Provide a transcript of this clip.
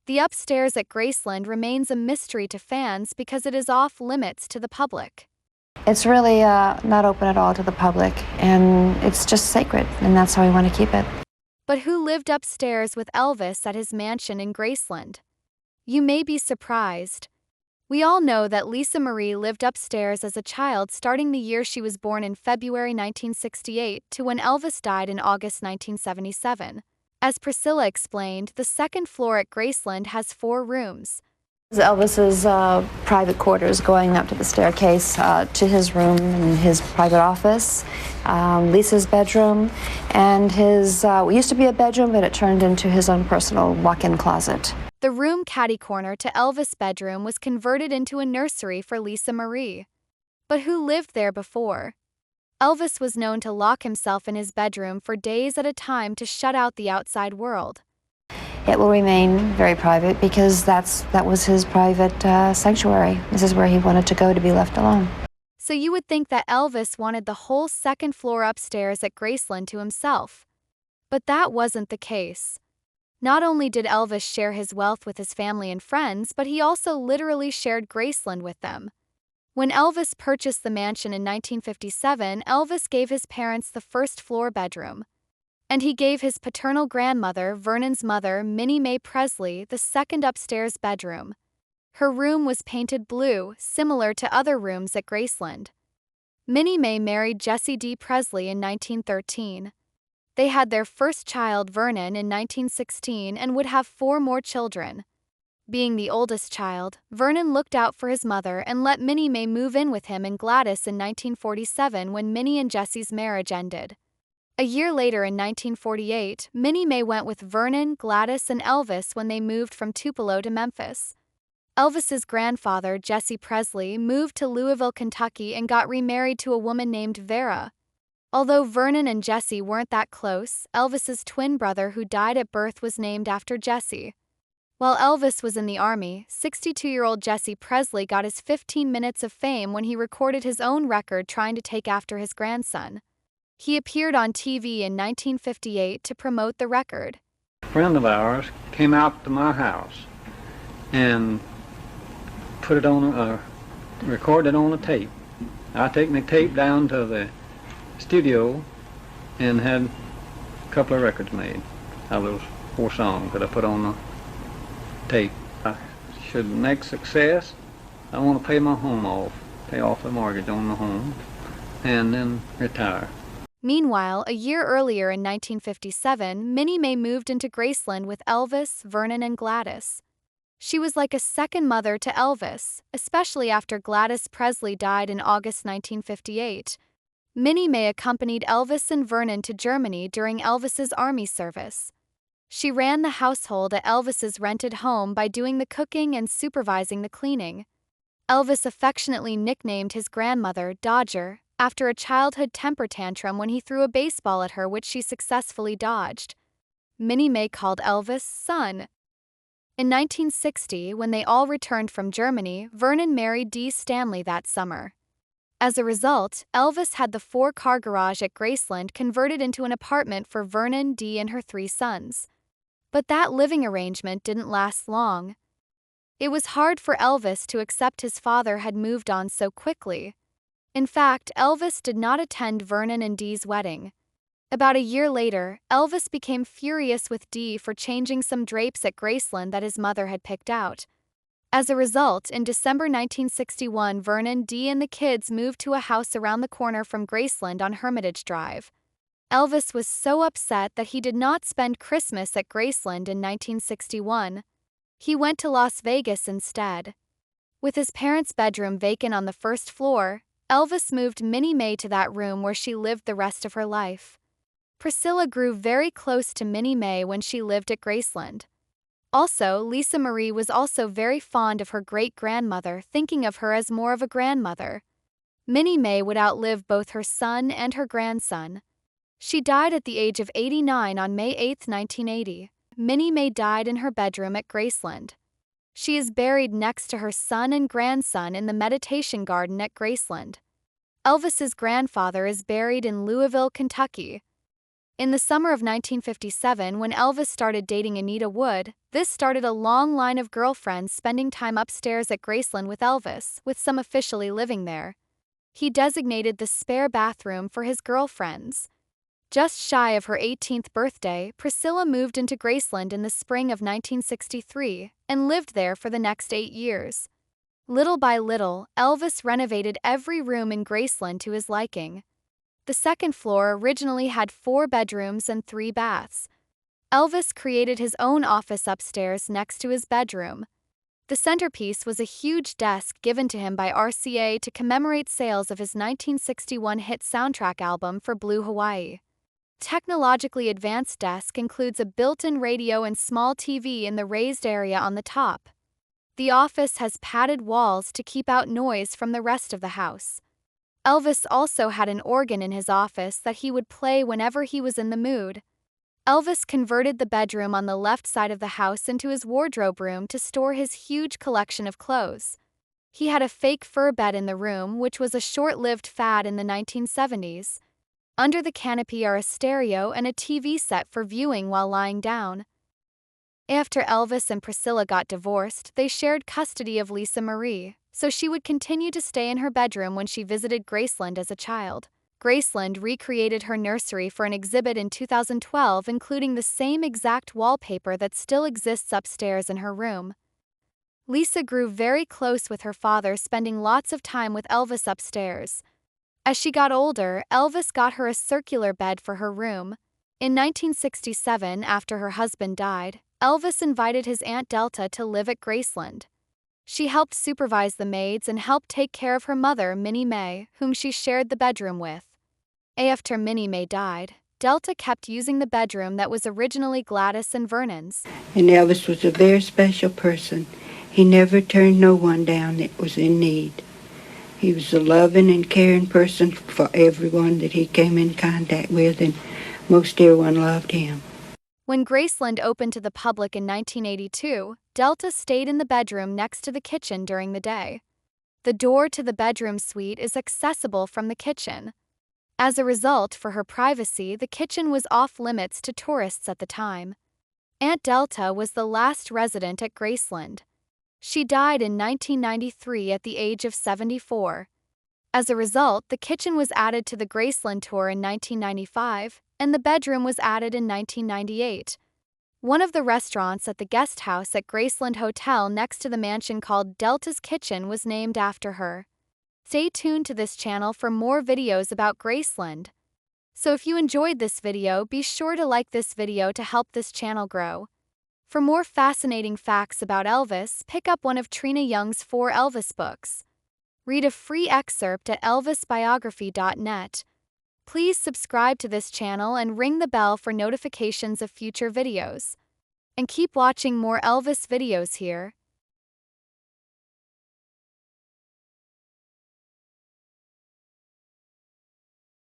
The upstairs at Graceland remains a mystery to fans because it is off limits to the public. It's really not open at all to the public, and it's just sacred, and that's how we want to keep it. But who lived upstairs with Elvis at his mansion in Graceland? You may be surprised. We all know that Lisa Marie lived upstairs as a child starting the year she was born in February 1968 to when Elvis died in August 1977. As Priscilla explained, the second floor at Graceland has 4 rooms. Elvis's private quarters going up to the staircase to his room and his private office, Lisa's bedroom, and his, it used to be a bedroom, but it turned into his own personal walk-in closet. The room catty-corner to Elvis' bedroom was converted into a nursery for Lisa Marie. But who lived there before? Elvis was known to lock himself in his bedroom for days at a time to shut out the outside world. It will remain very private because that was his private sanctuary. This is where he wanted to go to be left alone. So you would think that Elvis wanted the whole second floor upstairs at Graceland to himself. But that wasn't the case. Not only did Elvis share his wealth with his family and friends, but he also literally shared Graceland with them. When Elvis purchased the mansion in 1957, Elvis gave his parents the first floor bedroom. And he gave his paternal grandmother, Vernon's mother, Minnie Mae Presley, the second upstairs bedroom. Her room was painted blue, similar to other rooms at Graceland. Minnie Mae married Jesse D. Presley in 1913. They had their first child, Vernon, in 1916 and would have 4 more children. Being the oldest child, Vernon looked out for his mother and let Minnie Mae move in with him and Gladys in 1947 when Minnie and Jesse's marriage ended. A year later in 1948, Minnie Mae went with Vernon, Gladys, and Elvis when they moved from Tupelo to Memphis. Elvis's grandfather, Jesse Presley, moved to Louisville, Kentucky and got remarried to a woman named Vera. Although Vernon and Jesse weren't that close, Elvis's twin brother who died at birth was named after Jesse. While Elvis was in the Army, 62-year-old Jesse Presley got his 15 minutes of fame when he recorded his own record trying to take after his grandson. He appeared on TV in 1958 to promote the record. A friend of ours came out to my house and put it on, recorded on a tape. I taken the tape down to the studio and had a couple of records made out of those 4 songs that I put on the tape. Should make success, I want to pay my home off, pay off the mortgage on the home, and then retire. Meanwhile, a year earlier in 1957, Minnie Mae moved into Graceland with Elvis, Vernon, and Gladys. She was like a second mother to Elvis, especially after Gladys Presley died in August 1958. Minnie Mae accompanied Elvis and Vernon to Germany during Elvis's Army service. She ran the household at Elvis's rented home by doing the cooking and supervising the cleaning. Elvis affectionately nicknamed his grandmother Dodger after a childhood temper tantrum when he threw a baseball at her, which she successfully dodged. Minnie Mae called Elvis son. In 1960, when they all returned from Germany, Vernon married Dee Stanley that summer. As a result, Elvis had the 4-car garage at Graceland converted into an apartment for Vernon, Dee, and her 3 sons. But that living arrangement didn't last long. It was hard for Elvis to accept his father had moved on so quickly. In fact, Elvis did not attend Vernon and Dee's wedding. About a year later, Elvis became furious with Dee for changing some drapes at Graceland that his mother had picked out. As a result, in December 1961, Vernon, Dee, and the kids moved to a house around the corner from Graceland on Hermitage Drive. Elvis was so upset that he did not spend Christmas at Graceland in 1961. He went to Las Vegas instead. With his parents' bedroom vacant on the first floor, Elvis moved Minnie Mae to that room where she lived the rest of her life. Priscilla grew very close to Minnie Mae when she lived at Graceland. Also, Lisa Marie was also very fond of her great-grandmother, thinking of her as more of a grandmother. Minnie Mae would outlive both her son and her grandson. She died at the age of 89 on May 8, 1980. Minnie Mae died in her bedroom at Graceland. She is buried next to her son and grandson in the meditation garden at Graceland. Elvis's grandfather is buried in Louisville, Kentucky. In the summer of 1957, when Elvis started dating Anita Wood, this started a long line of girlfriends spending time upstairs at Graceland with Elvis, with some officially living there. He designated the spare bathroom for his girlfriends. Just shy of her 18th birthday, Priscilla moved into Graceland in the spring of 1963 and lived there for the next 8 years. Little by little, Elvis renovated every room in Graceland to his liking. The second floor originally had 4 bedrooms and 3 baths. Elvis created his own office upstairs next to his bedroom. The centerpiece was a huge desk given to him by RCA to commemorate sales of his 1961 hit soundtrack album for Blue Hawaii. Technologically advanced desk includes a built-in radio and small TV in the raised area on the top. The office has padded walls to keep out noise from the rest of the house. Elvis also had an organ in his office that he would play whenever he was in the mood. Elvis converted the bedroom on the left side of the house into his wardrobe room to store his huge collection of clothes. He had a fake fur bed in the room, which was a short-lived fad in the 1970s. Under the canopy are a stereo and a TV set for viewing while lying down. After Elvis and Priscilla got divorced, they shared custody of Lisa Marie, so she would continue to stay in her bedroom when she visited Graceland as a child. Graceland recreated her nursery for an exhibit in 2012, including the same exact wallpaper that still exists upstairs in her room. Lisa grew very close with her father, spending lots of time with Elvis upstairs. As she got older, Elvis got her a circular bed for her room. In 1967, after her husband died, Elvis invited his Aunt Delta to live at Graceland. She helped supervise the maids and helped take care of her mother, Minnie Mae, whom she shared the bedroom with. After Minnie Mae died, Delta kept using the bedroom that was originally Gladys and Vernon's. And Elvis was a very special person. He never turned no one down that was in need. He was a loving and caring person for everyone that he came in contact with, and most everyone loved him. When Graceland opened to the public in 1982, Delta stayed in the bedroom next to the kitchen during the day. The door to the bedroom suite is accessible from the kitchen. As a result, for her privacy, the kitchen was off limits to tourists at the time. Aunt Delta was the last resident at Graceland. She died in 1993 at the age of 74. As a result, the kitchen was added to the Graceland tour in 1995, and the bedroom was added in 1998. One of the restaurants at the guest house at Graceland Hotel next to the mansion, called Delta's Kitchen, was named after her. Stay tuned to this channel for more videos about Graceland. So if you enjoyed this video, be sure to like this video to help this channel grow. For more fascinating facts about Elvis, pick up one of Trina Young's 4 Elvis books. Read a free excerpt at elvisbiography.net. Please subscribe to this channel and ring the bell for notifications of future videos. And keep watching more Elvis videos here.